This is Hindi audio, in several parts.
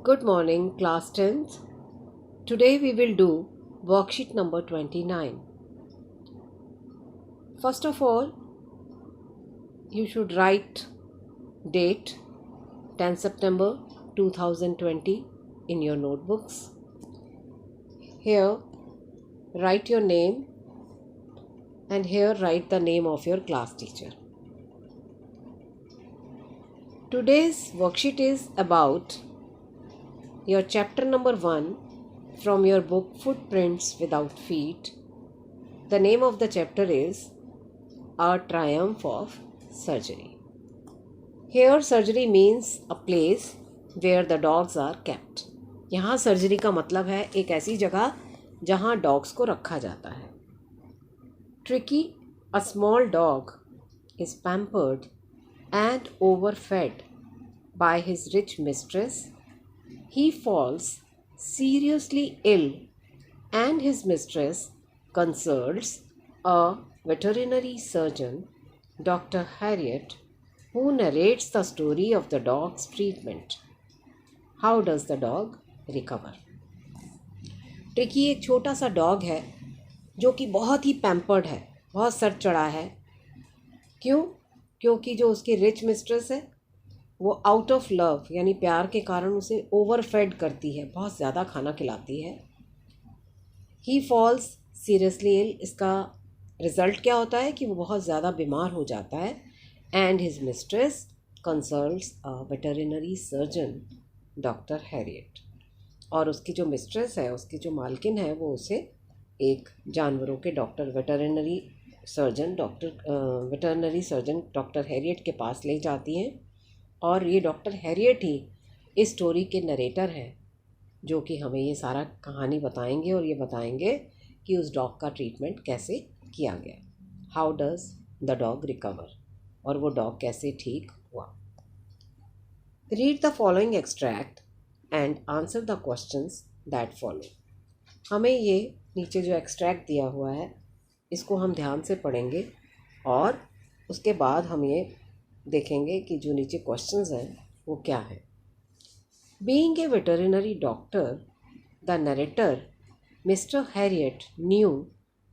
Good morning, class 10th. Today we will do worksheet number 29. First of all, you should write date 10 September 2020 in your notebooks. Here, write your name and here write the name of your class teacher. Today's worksheet is about your chapter number 1 from your book Footprints Without Feet. The name of the chapter is A Triumph of Surgery. Here surgery means a place where the dogs are kept. यहाँ सर्जरी का मतलब है एक ऐसी जगह जहाँ डॉग्स को रखा जाता है. Tricky, a small dog, is pampered and overfed by his rich mistress. He falls seriously ill and his mistress consults a veterinary surgeon, Dr. Harriet, who narrates the story of the dog's treatment. How does the dog recover? Tricky एक छोटा सा डॉग है जो कि बहुत ही पैम्पर्ड है, बहुत सर चढ़ा है. क्यों? क्योंकि जो उसकी रिच मिस्ट्रेस है वो आउट ऑफ लव यानी प्यार के कारण उसे ओवरफेड करती है, बहुत ज़्यादा खाना खिलाती है. ही फॉल्स सीरियसली इल, इसका रिज़ल्ट क्या होता है कि वो बहुत ज़्यादा बीमार हो जाता है. And his mistress consults a veterinary surgeon doctor Harriet, और उसकी जो मिस्ट्रेस है, उसकी जो मालकिन है, वो उसे एक जानवरों के doctor veterinary surgeon doctor Harriet के पास ले जाती हैं. और ये डॉक्टर हैरियट ही इस स्टोरी के नरेटर हैं जो कि हमें ये सारा कहानी बताएंगे और ये बताएंगे कि उस डॉग का ट्रीटमेंट कैसे किया गया. How does the dog recover, और वो डॉग कैसे ठीक हुआ. Read the following extract and answer the questions that follow. हमें ये नीचे जो एक्सट्रैक्ट दिया हुआ है इसको हम ध्यान से पढ़ेंगे और उसके बाद हम ये देखेंगे कि जो नीचे क्वेश्चंस हैं वो क्या है. Being a veterinary doctor, the narrator Mr Herriot knew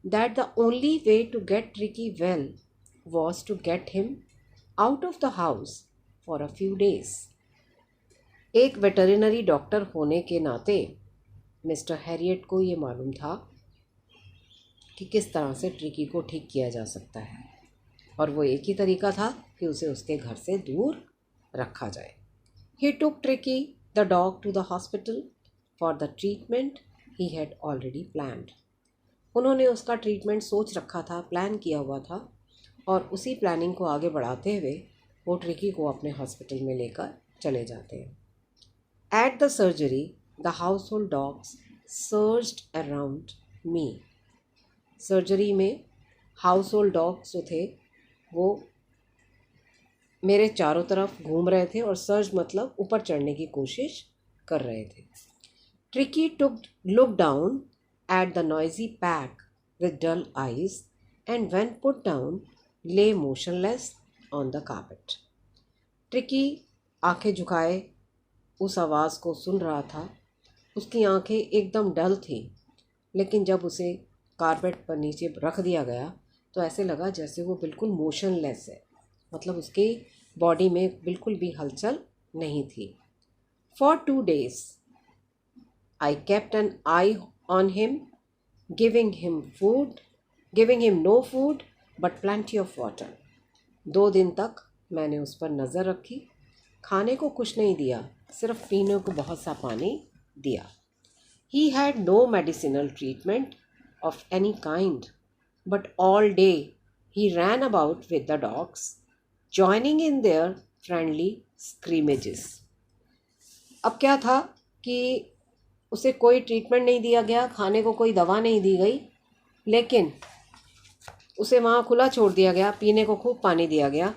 that the only way to get Tricki well was to get him out of the house for a few days. एक वेटरिनरी डॉक्टर होने के नाते मिस्टर हैरियट को ये मालूम था कि किस तरह से ट्रिकी को ठीक किया जा सकता है, और वो एक ही तरीका था कि उसे उसके घर से दूर रखा जाए. He took Tricky the dog to the hospital for the treatment he had already planned. उन्होंने उसका ट्रीटमेंट सोच रखा था, प्लान किया हुआ था, और उसी प्लानिंग को आगे बढ़ाते हुए वो ट्रिकी को अपने हॉस्पिटल में लेकर चले जाते हैं. At the surgery, the household dogs surged around me. Surgery में हाउस होल्ड डॉग्स जो थे वो मेरे चारों तरफ घूम रहे थे, और सर्ज मतलब ऊपर चढ़ने की कोशिश कर रहे थे. Tricky look down at the noisy pack with dull eyes and when put down lay motionless on the carpet. Tricky आंखें झुकाए उस आवाज़ को सुन रहा था. उसकी आंखें एकदम डल थी, लेकिन जब उसे कारपेट पर नीचे रख दिया गया तो ऐसे लगा जैसे वो बिल्कुल मोशनलेस है, मतलब उसकी बॉडी में बिल्कुल भी हलचल नहीं थी. For 2 days I kept an eye on him, giving him no food but plenty of water. 2 दिन तक मैंने उस पर नज़र रखी, खाने को कुछ नहीं दिया, सिर्फ पीने को बहुत सा पानी दिया. He had no medicinal treatment of any kind, but all day he ran about with the dogs, joining in their friendly scrimmages. अब क्या था कि उसे कोई ट्रीटमेंट नहीं दिया गया, खाने को कोई दवा नहीं दी गई, लेकिन उसे वहाँ खुला छोड़ दिया गया, पीने को खूब पानी दिया गया.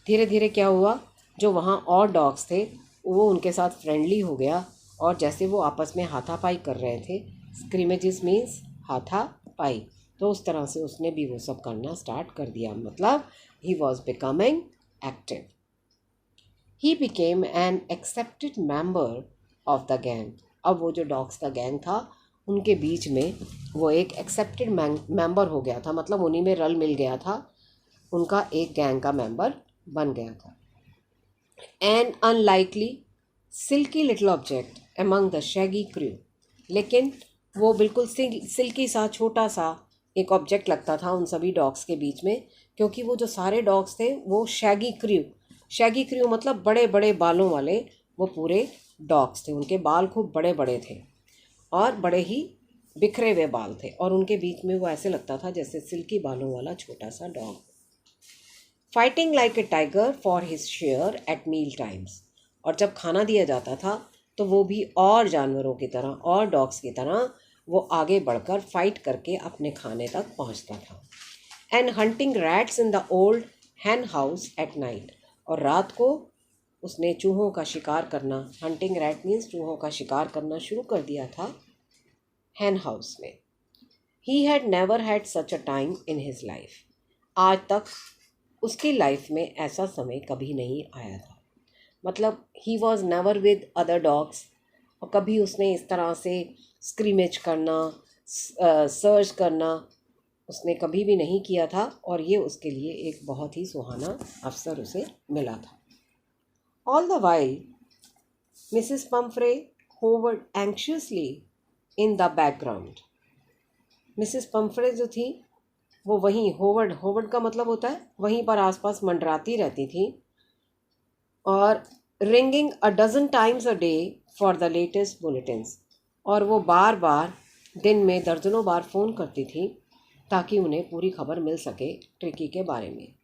धीरे धीरे क्या हुआ, जो वहाँ और डॉग्स थे वो उनके साथ फ्रेंडली हो गया, और जैसे वो आपस में हाथापाई कर रहे थे, स्क्रिमेजेस मीन्स हाथापाई, तो उस तरह से उसने भी वो सब करना स्टार्ट कर दिया. मतलब he was becoming active. He became an accepted member of the gang. अब वो जो डॉग्स का गैंग था उनके बीच में वो एक एक्सेप्टेड मेंबर हो गया था, मतलब उन्हीं में रल मिल गया था, उनका एक गैंग का मेंबर बन गया था। An unlikely silky little object among the shaggy crew, लेकिन वो बिल्कुल सिल्की सा छोटा सा एक ऑब्जेक्ट लगता था उन सभी डॉग्स के बीच में, क्योंकि वो जो सारे डॉग्स थे वो शैगी क्रू मतलब बड़े बड़े बालों वाले वो पूरे डॉग्स थे। उनके बाल खूब बड़े बड़े थे और बड़े ही बिखरे हुए बाल थे, और उनके बीच में वो ऐसे लगता था जैसे सिल्की बालों वाला छोटा सा dog. Fighting like a tiger for his share at meal times, और जब खाना दिया जाता था तो वो भी और जानवरों की तरह और डॉग्स की तरह वो आगे बढ़कर फाइट करके अपने खाने तक पहुंचता था। And hunting rats in the old hen house at night, और रात को उसने चूहों का शिकार करना, हंटिंग रैट मीन्स चूहों का शिकार करना शुरू कर दिया था हैन हाउस में। He had never had such a time in his life, आज तक उसकी लाइफ में ऐसा समय कभी नहीं आया था। मतलब he was never with other dogs, और कभी उसने इस तरह से स्क्रीमेज करना, सर्च करना उसने कभी भी नहीं किया था, और ये उसके लिए एक बहुत ही सुहाना अवसर उसे मिला था। All the while Mrs Pumphrey hovered anxiously in the background. Mrs Pumphrey जो थी वो वहीं होवर्ड का मतलब होता है वहीं पर आसपास मंडराती रहती थी, और ringing a dozen times a day for the latest bulletins, और वो बार बार दिन में दर्जनों बार फ़ोन करती थी ताकि उन्हें पूरी खबर मिल सके ट्रिकी के बारे में।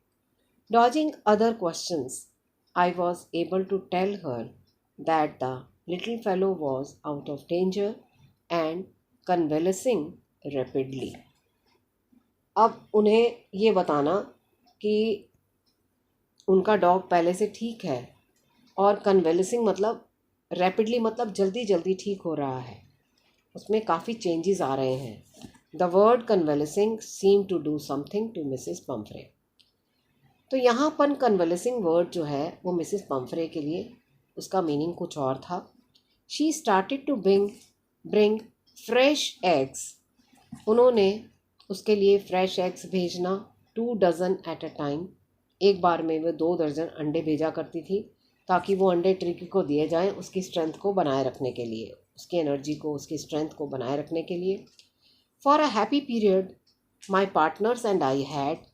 Dodging other questions I was able to tell her that the little fellow was out of danger and convalescing rapidly. अब उन्हें ये बताना कि उनका डॉग पहले से ठीक है, और कन्वेलेसिंग मतलब रैपिडली मतलब जल्दी जल्दी ठीक हो रहा है, उसमें काफ़ी चेंजेस आ रहे हैं। The word convalescing seem to do something to Mrs Pumphrey. तो यहाँ पर कन्वेलेसिंग वर्ड जो है वो मिसेस पम्फ्रे के लिए उसका मीनिंग कुछ और था। She started to bring fresh eggs, उन्होंने उसके लिए फ्रेश एग्स भेजना 2 डज़न एट अ टाइम, एक बार में वो 2 दर्जन अंडे भेजा करती थी ताकि वो अंडे ट्रिकी को दिए जाएं उसकी स्ट्रेंथ को बनाए रखने के लिए, उसकी एनर्जी को, उसकी स्ट्रेंथ को बनाए रखने के लिए। For a happy period my partners and I had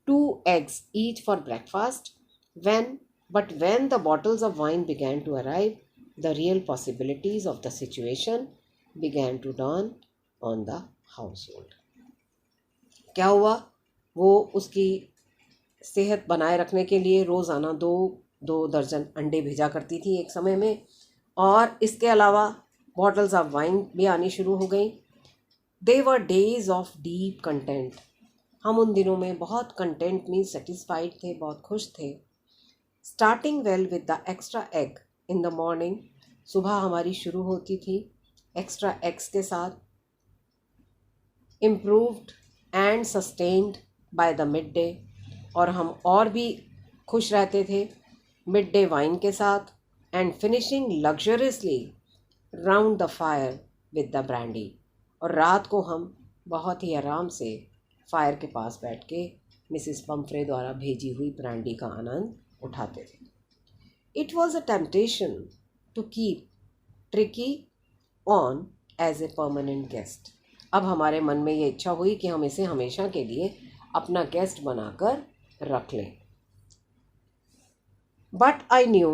2 eggs each for breakfast. When the bottles of wine began to arrive, the real possibilities of the situation began to dawn on the household. क्या हुआ, वो उसकी सेहत बनाए रखने के लिए रोज़ाना 2 दर्जन अंडे भेजा करती थी एक समय में, और इसके अलावा बॉटल्स ऑफ वाइन भी आनी शुरू हो गई। दे वर डेज ऑफ डीप कंटेंट, हम उन दिनों में बहुत कंटेंट मीन सेटिस्फाइड थे, बहुत खुश थे। Starting well with the extra egg in the morning, सुबह हमारी शुरू होती थी एक्स्ट्रा एग्स के साथ, improved and sustained by the mid day, और हम और भी खुश रहते थे मिड डे वाइन के साथ, and finishing luxuriously round the fire with the brandy, और रात को हम बहुत ही आराम से फायर के पास बैठ के मिसिस पम्फ्रे द्वारा भेजी हुई ब्रांडी का आनंद उठाते थे। It was a temptation to keep Tricki on as a permanent guest. अब हमारे मन में ये इच्छा हुई कि हम इसे हमेशा के लिए अपना गेस्ट बनाकर रख लें। But I knew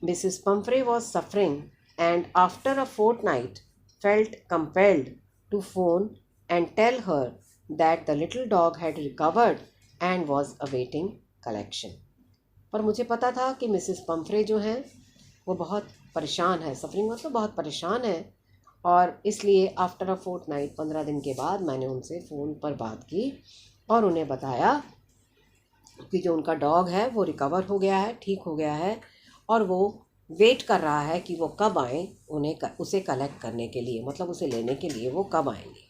Mrs Pumphrey was suffering, and after a fortnight felt compelled to phone and tell her that the little dog had recovered and was awaiting collection. पर मुझे पता था कि मिसिस पम्फ्रे जो हैं वो बहुत परेशान है, सफरिंग मतलब बहुत परेशान है, और इसलिए आफ्टर अ फोर्टनाइट 15 दिन के बाद मैंने उनसे फ़ोन पर बात की और उन्हें बताया कि जो उनका डॉग है वो रिकवर हो गया है, ठीक हो गया है, और वो वेट कर रहा है कि वो कब आएँ उसे कलेक्ट करने के लिए, मतलब उसे लेने के लिए वो कब आएंगे।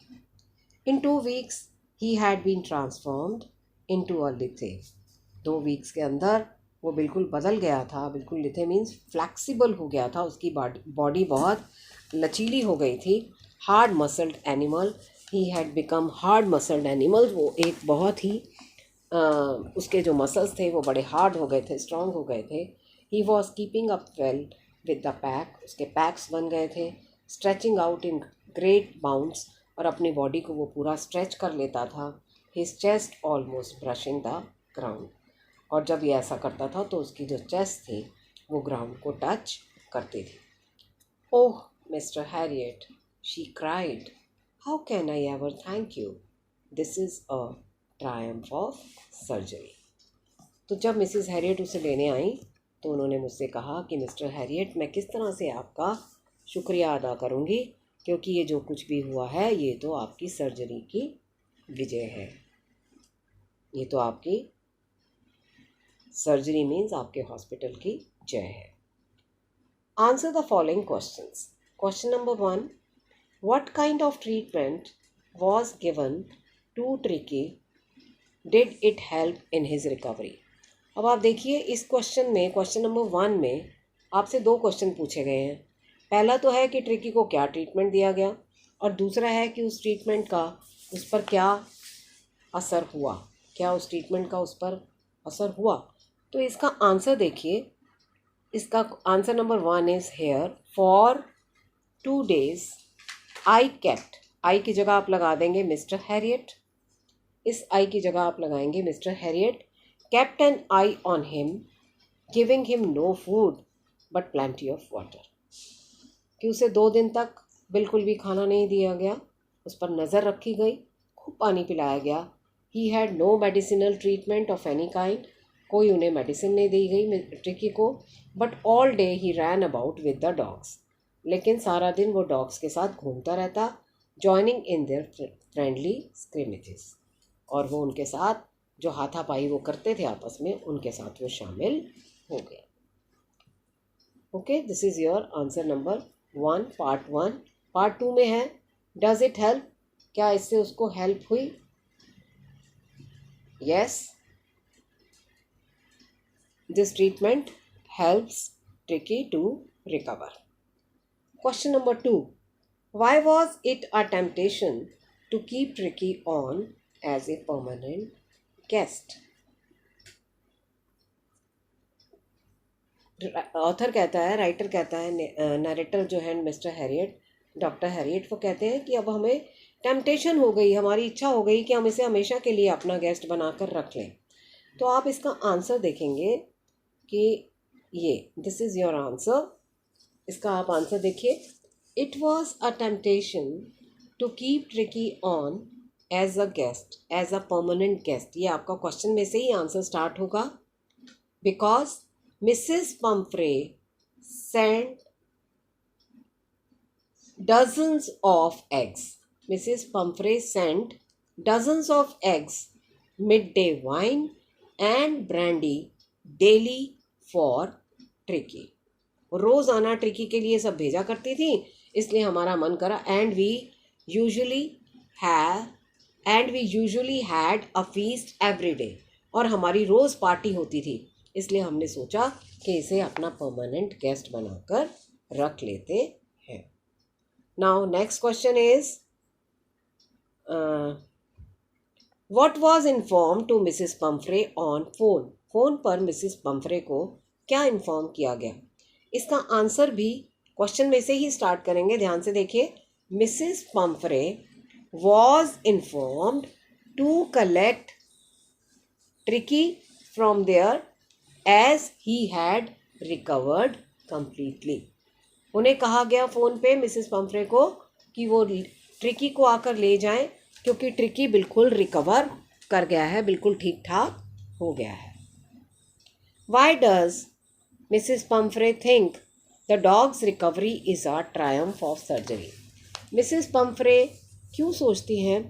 In 2 weeks he had been transformed into a lithe. 2 weeks के अंदर वो बिल्कुल बदल गया था, बिल्कुल लिथे मीन्स फ्लैक्सिबल हो गया था, उसकी बॉडी बहुत लचीली हो गई थी। Hard muscled animal, he had become hard muscled animal, वो एक बहुत ही उसके जो मसल्स थे वो बड़े हार्ड हो गए थे, स्ट्रॉन्ग हो गए थे। He was keeping up well with the pack, उसके पैक्स बन गए थे। Stretching out in great bounds, और अपनी बॉडी को वो पूरा स्ट्रेच कर लेता था। His chest almost brushing the ground, और जब ये ऐसा करता था तो उसकी जो चेस्ट थी वो ग्राउंड को टच करती थी। Oh Mr Herriot, she cried, how can I ever thank you, this is a triumph of surgery. तो जब मिसिस हैरियट उसे लेने आई तो उन्होंने मुझसे कहा कि मिस्टर हैरियट, मैं किस तरह से आपका शुक्रिया अदा करूंगी, क्योंकि ये जो कुछ भी हुआ है ये तो आपकी सर्जरी की विजय है, ये तो आपकी सर्जरी मीन्स आपके हॉस्पिटल की जय है। Answer the following questions. Question number 1, what kind of treatment was given to Tricki, did it help in his recovery. अब आप देखिए इस क्वेश्चन में, क्वेश्चन नंबर 1 में आपसे 2 क्वेश्चन पूछे गए हैं। पहला तो है कि ट्रिकी को क्या ट्रीटमेंट दिया गया, और दूसरा है कि उस ट्रीटमेंट का उस पर क्या असर हुआ, क्या उस ट्रीटमेंट का उस पर असर हुआ। तो इसका आंसर देखिए, इसका answer number 1 is here. For 2 days I kept, I की जगह आप लगा देंगे मिस्टर हैरियट, इस आई की जगह आप लगाएंगे Mr Herriot. Kept an eye on him, giving him no food but plenty of water, कि उसे 2 दिन तक बिल्कुल भी खाना नहीं दिया गया, उस पर नज़र रखी गई, खूब पानी पिलाया गया। He had no medicinal treatment of any kind, कोई उन्हें मेडिसिन नहीं दी गई ट्रिकी को। But all day he ran about with the dogs, लेकिन सारा दिन वो डॉग्स के साथ घूमता रहता। Joining in their friendly scrimmages, और वो उनके साथ जो हाथापाई वो करते थे आपस में, उनके साथ वो शामिल हो गया। Okay, this is your answer number 1, part 1। Part 2 में है डज इट हेल्प, क्या इससे उसको हेल्प हुई। Yes, this treatment helps Tricki to recover. Question number 2, why was it a temptation to keep Tricki on as a permanent guest. Author कहता है, राइटर कहता है, नरेटर जो है मिस्टर हैरियट, डॉक्टर हैरियट, वो कहते हैं कि अब हमें टेम्पटेशन हो गई, हमारी इच्छा हो गई कि हम इसे हमेशा के लिए अपना गेस्ट बनाकर रख लें। तो आप इसका आंसर देखेंगे कि ये दिस इज़ योर आंसर, इसका आप आंसर देखिए। It was a temptation to keep Tricki on as a guest, as a permanent guest, ये आपका क्वेश्चन में से ही आंसर स्टार्ट होगा। Because Mrs Pumphrey sent dozens of eggs. Mrs. Pumphrey sent dozens of eggs, midday wine and brandy daily for Tricky. रोज़ाना ट्रिकी के लिए सब भेजा करती थी, इसलिए हमारा मन करा and we usually had a feast every day, और हमारी रोज़ पार्टी होती थी, इसलिए हमने सोचा कि इसे अपना परमानेंट गेस्ट बनाकर रख लेते हैं। Now next question is, what was informed to Mrs. Pumphrey on phone? Phone पर मिसिस पम्फ्रे को क्या इन्फॉर्म किया गया। इसका आंसर भी क्वेश्चन में से ही स्टार्ट करेंगे, ध्यान से देखिए। Mrs Pomfrey was informed to collect Tricky from there as he had recovered completely. उन्हें कहा गया फ़ोन पे मिसिस पम्फ्रे को कि वो ट्रिकी को आकर ले जाएं, क्योंकि ट्रिकी बिल्कुल रिकवर कर गया है, बिल्कुल ठीक ठाक हो गया है। Why does Mrs Pomfrey think the dogs recovery is a triumph of surgery. Mrs Pomfrey क्यों सोचती हैं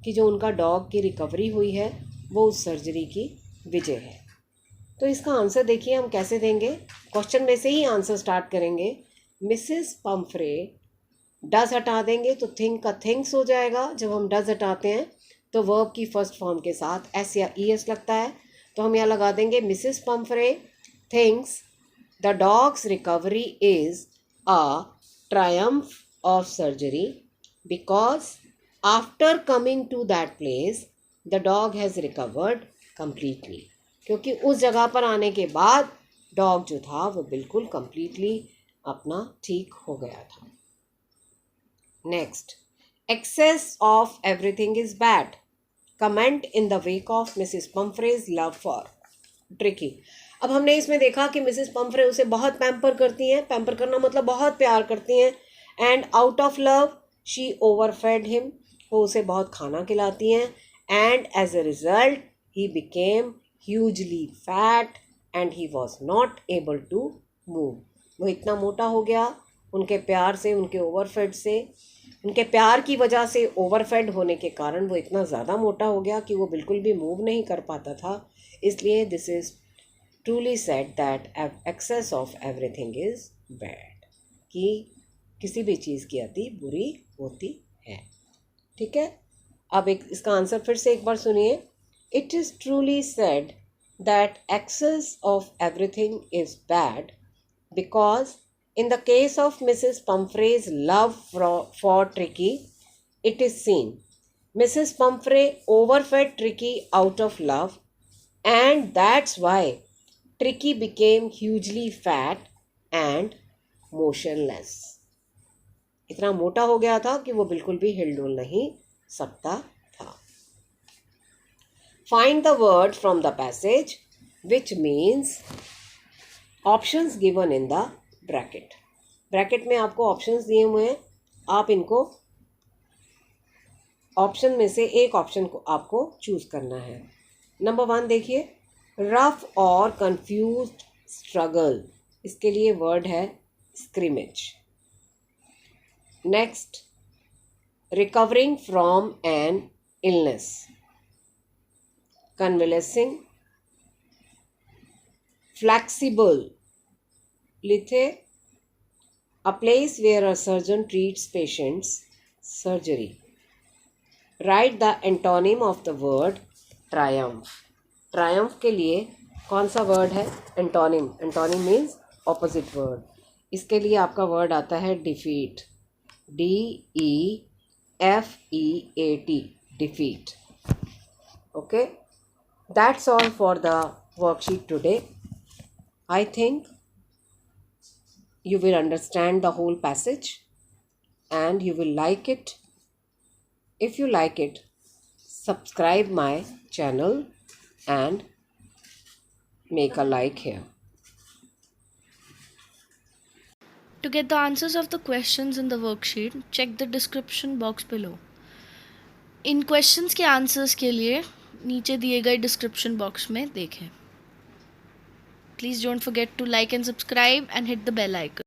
कि जो उनका डॉग की रिकवरी हुई है वो उस सर्जरी की विजय है। तो इसका आंसर देखिए हम कैसे देंगे, क्वेश्चन में से ही आंसर स्टार्ट करेंगे। मिसिस पम्फ्रे, डज हटा देंगे तो थिंक का थिंक्स हो जाएगा। जब हम डज हटाते हैं तो वर्ब की फर्स्ट फॉर्म के साथ एस या ई एस लगता है, तो हम यहाँ लगा देंगे Mrs Pomfrey thinks the dog's recovery is a triumph of surgery because after coming to that place the dog has recovered completely. क्योंकि उस जगह पर आने के बाद डॉग जो था वो बिल्कुल completely अपना ठीक हो गया था. Next, excess of everything is bad. Comment in the wake of Mrs. Pumphrey's love for Tricky. अब हमने इसमें देखा कि मिसेस पम्फ्रे उसे बहुत पैम्पर करती हैं. पैम्पर करना मतलब बहुत प्यार करती हैं. And out of love she overfed him. वो उसे बहुत खाना खिलाती हैं. And as a result he became hugely fat and he was not able to move. वो इतना मोटा हो गया उनके प्यार से, उनके ओवरफेड से. उनके प्यार की वजह से ओवरफेड होने के कारण वो इतना ज़्यादा मोटा हो गया कि वो बिल्कुल भी मूव नहीं कर पाता था. इसलिए this is truly said that excess of everything is bad. कि किसी भी चीज़ की अति बुरी होती है. ठीक है, अब एक इसका आंसर फिर से एक बार सुनिए. It is truly said that excess of everything is bad because in the case of Mrs. Pumphrey's love for Tricky, it is seen Mrs. Pumphrey overfed Tricky out of love and that's why Tricky became hugely fat and motionless. इतना मोटा हो गया था कि वो बिल्कुल भी हिलडुल नहीं सकता था. Find the word from the passage which means options given in the bracket. Bracket में आपको ऑप्शंस दिए हुए हैं. आप इनको ऑप्शन में से एक ऑप्शन को आपको चूज करना है. नंबर 1 देखिए, रफ और कंफ्यूज्ड स्ट्रगल. इसके लिए वर्ड है scrimmage. Next, recovering from an illness. Convalescing. Flexible. Lithe, a place where a surgeon treats patients. Surgery. Write the antonym of the word triumph. Triumph के लिए कौन सा वर्ड है? Antonym. Antonym means opposite word. इसके लिए आपका वर्ड आता है defeat. D-E-F-E-A-T. Defeat. Okay. That's all for the worksheet today. I think you will understand the whole passage and you will like it. If you like it, subscribe my channel and make a like here. To get the answers of the questions in the worksheet, check the description box below. In questions के answers के लिए नीचे दिए गए description box में देखें. Please don't forget to like and subscribe and hit the bell icon.